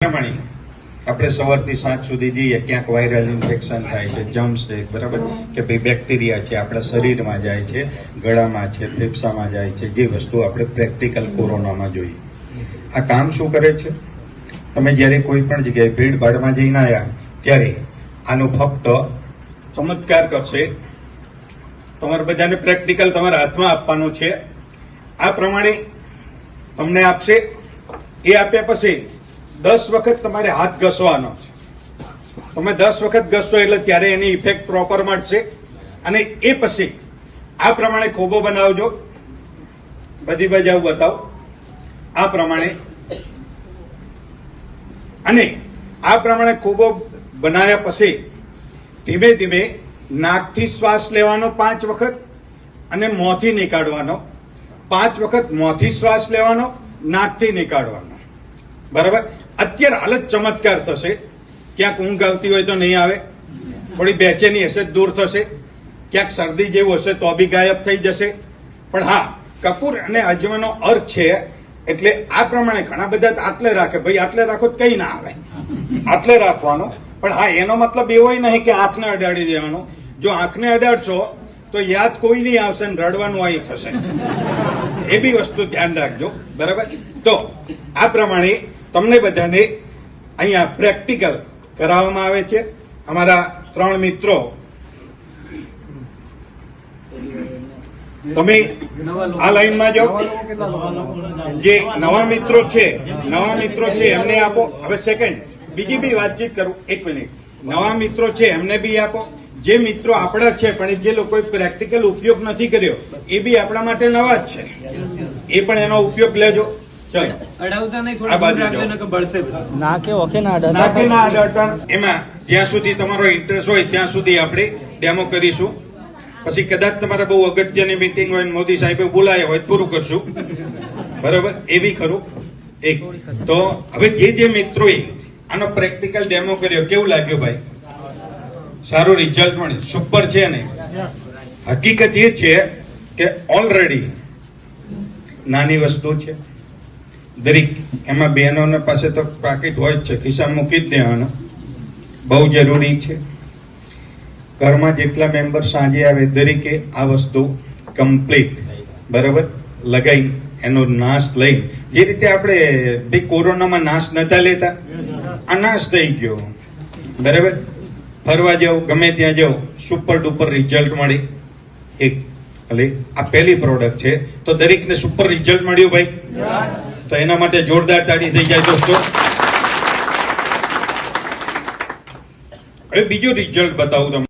પ્રમાણે આપણે સવારથી સાંજ સુધી જઈએ, ક્યાંક વાયરલ ઇન્ફેક્શન થાય છે, જમ્સ છે, બરાબર, કે ભાઈ બેક્ટેરિયા છે, આપણા શરીરમાં જાય છે, ગળામાં છે, ફેફસામાં જાય છે, જે વસ્તુ આપણે પ્રેક્ટિકલ કોરોનામાં જોઈએ. આ કામ શું કરે છે? તમે જ્યારે કોઈ પણ જગ્યાએ ભીડ ભાડમાં જઈને આવ્યા ત્યારે આનું ફક્ત ચમત્કાર કરશે. તમારે બધાને પ્રેક્ટિકલ તમારા હાથમાં આપવાનું છે. આ પ્રમાણે તમને આપશે. એ આપ્યા પછી 10 વખત તમારે હાથ ઘસવાનો છે. તમે 10 વખત ઘસશો એટલે ત્યારે એની ઇફેક્ટ પ્રોપર મળશે. અને એ પછી આ પ્રમાણે ખોબો બનાવજો. બધી બાજુ બતાવો આ પ્રમાણે. અને આ પ્રમાણે ખોબો બનાવ્યા પછી ધીમે ધીમે નાકથી શ્વાસ લેવાનો 5 વખત અને મોંથી નીકાળવાનો. 5 વખત મોંથી શ્વાસ લેવાનો, નાકથી નીકાળવાનો. બરાબર. અત્યારે હાલત ચમત્કાર થશે. ક્યાંક ઊંઘ આવતી હોય તો નહીં આવે, થોડી બેચેની હશે દૂર થશે, ક્યાંક શરદી જેવું હશે તો બી ગાયબ થઈ જશે. પણ હા, કપૂર અને અજમાનો અર્ક છે એટલે આ પ્રમાણે ઘણા બધા આટલે રાખે, ભાઈ આટલે રાખો તો કઈ ના આવે, આટલે રાખવાનો. પણ હા, એનો મતલબ એવો નહીં કે આંખને અડાડી દેવાનો. જો આંખને અડાડશો તો યાદ કોઈ નહીં આવશે ને રડવાનું અહીં થશે. એ બી વસ્તુ ધ્યાન રાખજો. બરાબર. તો આ પ્રમાણે તમને બધાને અહીંયા પ્રેક્ટિકલ કરાવવામાં આવે છે. અમારા 3 મિત્રો, તમે આ લાઈનમાં જાઓ. જે નવા મિત્રો છે એમને આપો. હવે સેકન્ડ બીજી બી વાતચીત કરું, 1 મિનિટ. નવા મિત્રો છે એમને બી આપો. જે મિત્રો આપણા છે પણ જે લોકોએ પ્રેક્ટિકલ ઉપયોગ નથી કર્યો એ બી આપણા માટે નવા જ છે, એ પણ એનો ઉપયોગ લેજો. ચલો, આ બાજુ જાઓ. એમાં જ્યાં સુધી તમારો ઇન્ટરેસ્ટ હોય ત્યાં સુધી આપણે ડેમો કરીશું. પછી કદાચ તમારે બહુ અગત્યની મીટિંગ હોય, મોદી સાહેબે બોલાયા હોય પૂરું કરશું. બરાબર. એ બી ખરું. એક તો હવે જે મિત્રોએ આનો પ્રેક્ટિકલ ડેમો કર્યો, કેવું લાગ્યું ભાઈ? સારું રિઝલ્ટ મળ્યું? સુપર છે ને? હકીકત એ છે કે ઓલરેડી નાની વસ્તુ છે. દરેક એમાં બહેનોને પાસે તો પાકીટ હોય જ છે, ખિસ્સામાં મૂકી જ દેવાનું. બહુ જરૂરી છે. ઘરમાં જેટલા મેમ્બર સાંજે આવે દરેકે આ વસ્તુ કમ્પ્લીટ બરાબર લગાવી એનો નાશ લઈ, જે રીતે આપણે કોરોનામાં નાશ નતા લેતા, આ નાશ થઈ ગયો. બરાબર. ફરવા જાઓ, ગમે ત્યાં જાઓ, સુપર ડુપર રિઝલ્ટ મળે. એક એટલે આ પહેલી પ્રોડક્ટ છે તો દરેકને સુપર રિઝલ્ટ મળ્યું ભાઈ. તો એના માટે જોરદાર તાળી થઈ જાય દોસ્તો. હવે બીજું રિઝલ્ટ બતાવું તમને.